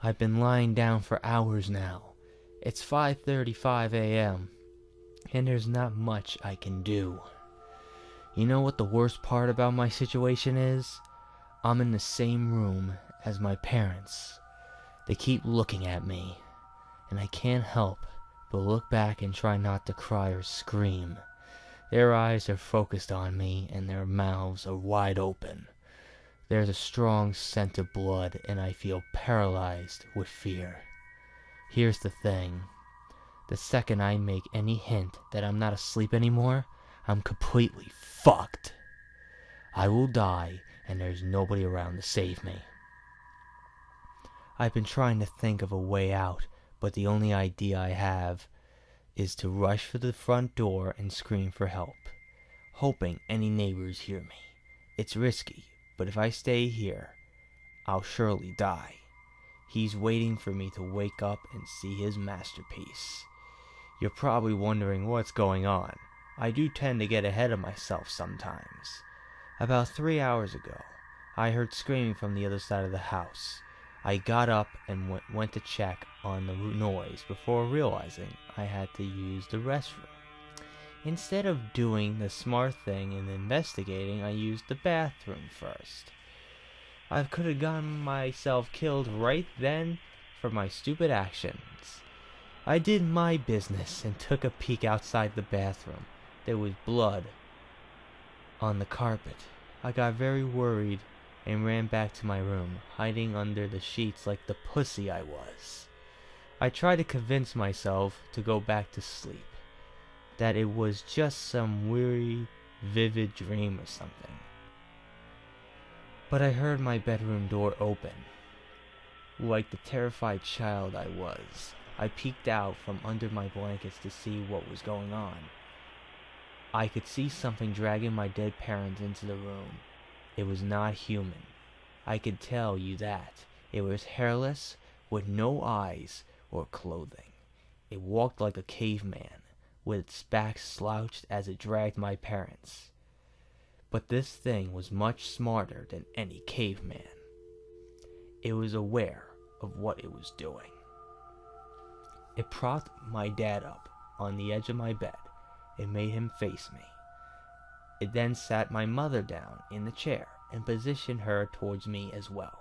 I've been lying down for hours now. It's 5:35 a.m. and there's not much I can do. You know what the worst part about my situation is? I'm in the same room as my parents. They keep looking at me, and I can't help but look back and try not to cry or scream. Their eyes are focused on me, and their mouths are wide open. There's a strong scent of blood, and I feel paralyzed with fear. Here's the thing. The second I make any hint that I'm not asleep anymore, I'm completely fucked. I will die, and there's nobody around to save me. I've been trying to think of a way out, but the only idea I have is to rush for the front door and scream for help, hoping any neighbors hear me. It's risky, but if I stay here, I'll surely die. He's waiting for me to wake up and see his masterpiece. You're probably wondering what's going on. I do tend to get ahead of myself sometimes. About 3 hours ago, I heard screaming from the other side of the house. I got up and went to check on the noise before realizing I had to use the restroom. Instead of doing the smart thing and investigating, I used the bathroom first. I could have gotten myself killed right then for my stupid actions. I did my business and took a peek outside the bathroom. There was blood on the carpet. I got very worried and ran back to my room, hiding under the sheets like the pussy I was. I tried to convince myself to go back to sleep, that it was just some weary, vivid dream or something. But I heard my bedroom door open. Like the terrified child I was, I peeked out from under my blankets to see what was going on. I could see something dragging my dead parents into the room. It was not human. I could tell you that. It was hairless, with no eyes or clothing. It walked like a caveman, with its back slouched as it dragged my parents. But this thing was much smarter than any caveman. It was aware of what it was doing. It propped my dad up on the edge of my bed and made him face me. It then sat my mother down in the chair and positioned her towards me as well.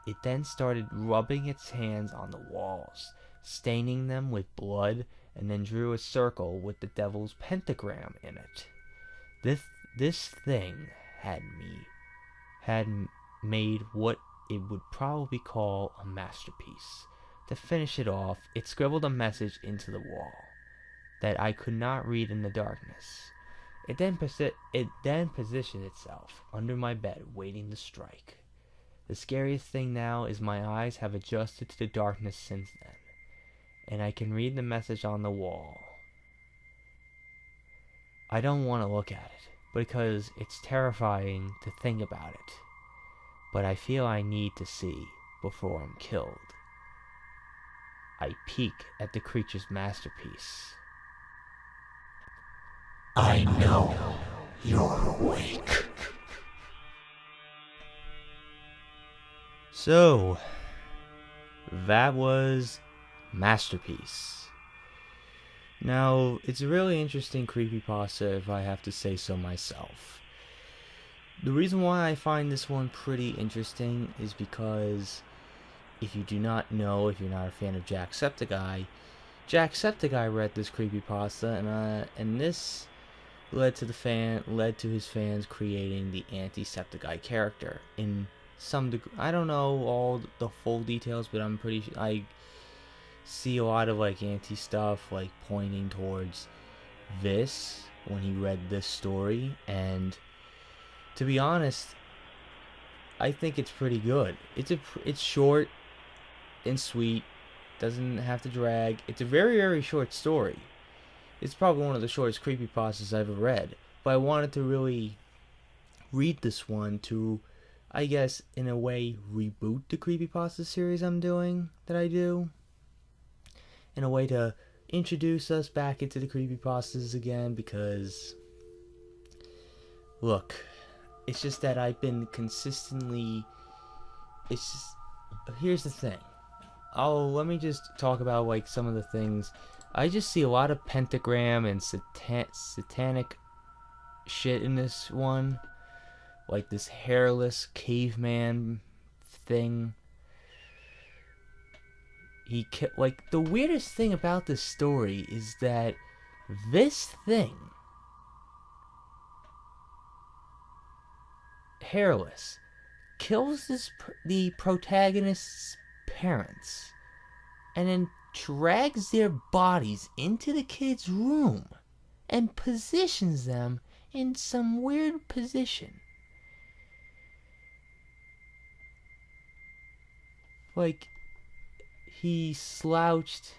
It then started rubbing its hands on the walls, staining them with blood, and then drew a circle with the devil's pentagram in it. This thing had made what it would probably call a masterpiece. To finish it off, it scribbled a message into the wall that I could not read in the darkness. It then positioned itself under my bed, waiting to strike. The scariest thing now is my eyes have adjusted to the darkness since then, and I can read the message on the wall. I don't want to look at it, because it's terrifying to think about it, but I feel I need to see before I'm killed. I peek at the creature's masterpiece. I know you're awake. So, that was Masterpiece. Now, it's a really interesting creepypasta if I have to say so myself. The reason why I find this one pretty interesting is because if you do not know, if you're not a fan of Jacksepticeye read this creepypasta, and this led to his fans creating the Antisepticeye character in some degree. I don't know all the full details, but I'm pretty sure I see a lot of like anti stuff like pointing towards this when he read this story, and to be honest, I think it's pretty good. It's short and sweet, doesn't have to drag. It's a very, very short story. It's probably one of the shortest creepypastas I've ever read, but I wanted to really read this one to, I guess, in a way, reboot the creepypasta series that I do. In a way to introduce us back into the creepypastas again, because, look, it's just that I've been consistently, here's the thing. let me just talk about like some of the things. I just see a lot of pentagram and satanic shit in this one, like this hairless caveman thing. Like the weirdest thing about this story is that this thing, hairless, kills the protagonist's parents and then drags their bodies into the kid's room and positions them in some weird position. Like, he slouched.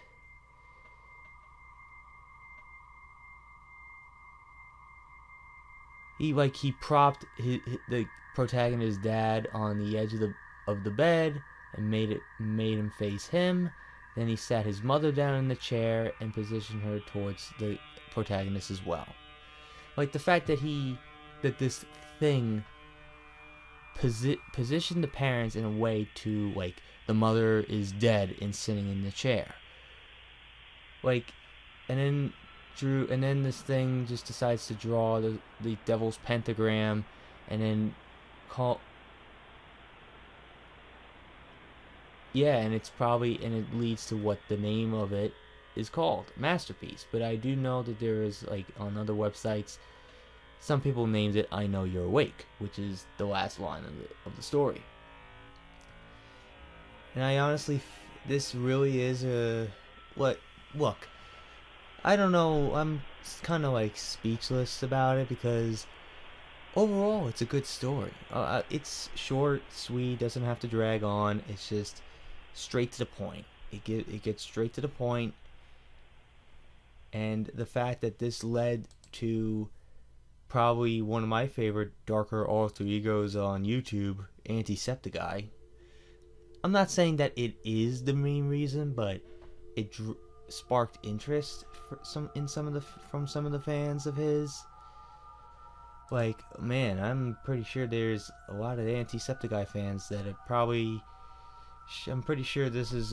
He propped the protagonist's dad on the edge of the bed and made him face him. Then he sat his mother down in the chair and positioned her towards the protagonist as well. Like the fact that this thing positioned the parents in a way to, like, the mother is dead and sitting in the chair. Like, and then this thing just decides to draw the devil's pentagram and then and it leads to what the name of it is called, Masterpiece. But I do know that there is, like, on other websites, some people named it I Know You're Awake, which is the last line of the story. And I honestly, this really is look, I don't know, I'm kind of like speechless about it because overall it's a good story. It's short, sweet, doesn't have to drag on. It's just straight to the point. It gets straight to the point. And the fact that this led to probably one of my favorite darker alter egos on YouTube, Antisepticeye. I'm not saying that it is the main reason, but it sparked interest from some of the fans of his. Like, man, I'm pretty sure there's a lot of Antisepticeye fans that are probably. I'm pretty sure this is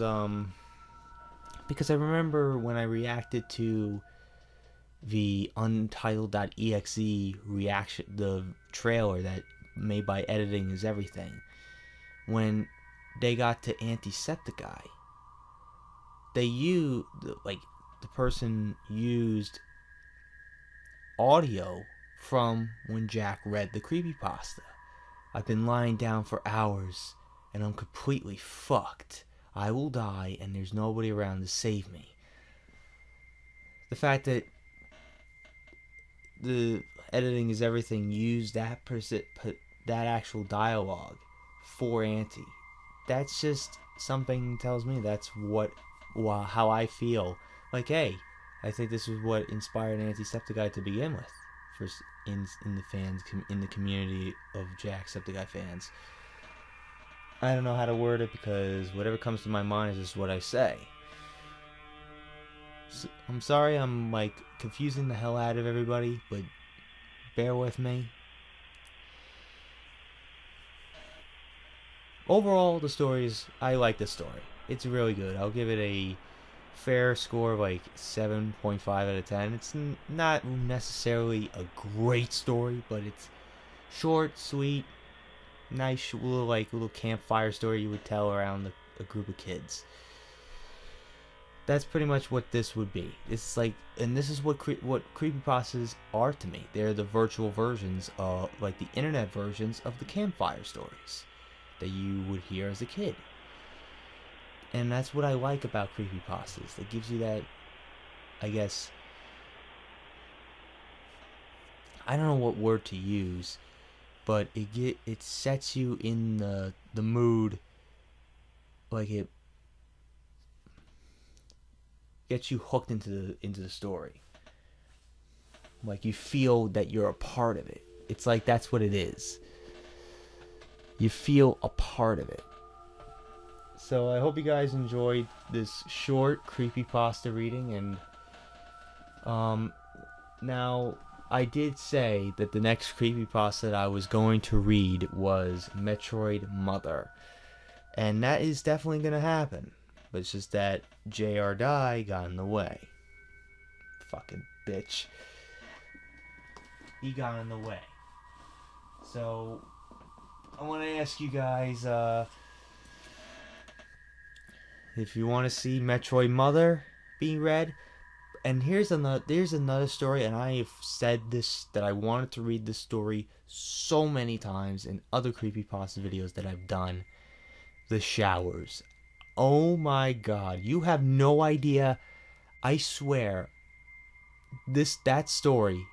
because I remember when I reacted to the Untitled.exe reaction, the trailer that Made by Editing is Everything, when they got to Antisepticeye, the person used audio from when Jack read the creepypasta. I've been lying down for hours and I'm completely fucked. I will die and there's nobody around to save me. The fact that the Editing is Everything used that actual dialogue for Auntie. That's just something tells me that's how I feel. Like, hey, I think this is what inspired Antisepticeye to begin with, in the community of Jacksepticeye fans. I don't know how to word it because whatever comes to my mind is just what I say. So, I'm sorry I'm like confusing the hell out of everybody, but bear with me. Overall, I like the story. It's really good. I'll give it a fair score of like 7.5 out of 10. It's not necessarily a great story, but it's short, sweet, nice little campfire story you would tell around a group of kids. That's pretty much what this would be. It's like, and this is what creepypastas are to me. They're the virtual versions of, like, the internet versions of the campfire stories that you would hear as a kid. And that's what I like about creepypastas. It gives you that, I guess, I don't know what word to use, but it sets you in the mood, like it gets you hooked into the story. Like you feel that you're a part of it. It's like that's what it is. You feel a part of it. So I hope you guys enjoyed this short creepypasta reading, and now I did say that the next creepypasta that I was going to read was Metroid Mother, and that is definitely going to happen. But it's just that J.R. Dye got in the way. Fucking bitch. He got in the way. So, I want to ask you guys, if you want to see Metroid Mother being read. And there's another story, and I have said this, that I wanted to read this story so many times in other creepypasta videos that I've done. The Showers. Oh my god, you have no idea. I swear, that story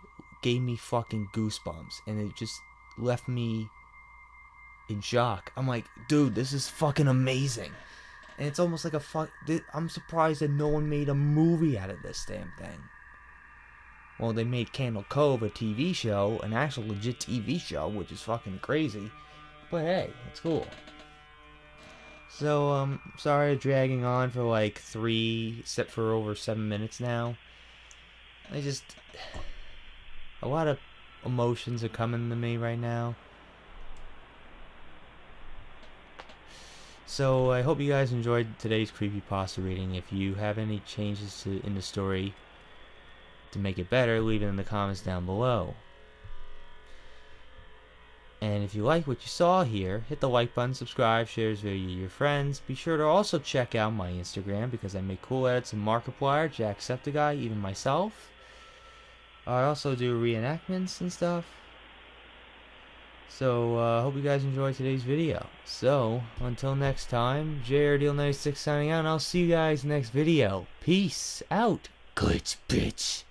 gave me fucking goosebumps, and it just left me in shock. I'm like, dude, this is fucking amazing. And it's almost like I'm surprised that no one made a movie out of this damn thing. Well, they made Candle Cove a TV show, an actual legit TV show, which is fucking crazy. But hey, it's cool. So, sorry dragging on for like for over 7 minutes now. A lot of emotions are coming to me right now. So I hope you guys enjoyed today's creepypasta reading. If you have any changes in the story to make it better, leave it in the comments down below. And if you like what you saw here, hit the like button, subscribe, share this video with your friends. Be sure to also check out my Instagram, because I make cool edits in Markiplier, Jacksepticeye, even myself. I also do reenactments and stuff. So, hope you guys enjoyed today's video. So, until next time, JRDeal96 signing out, and I'll see you guys next video. Peace out. Good bitch.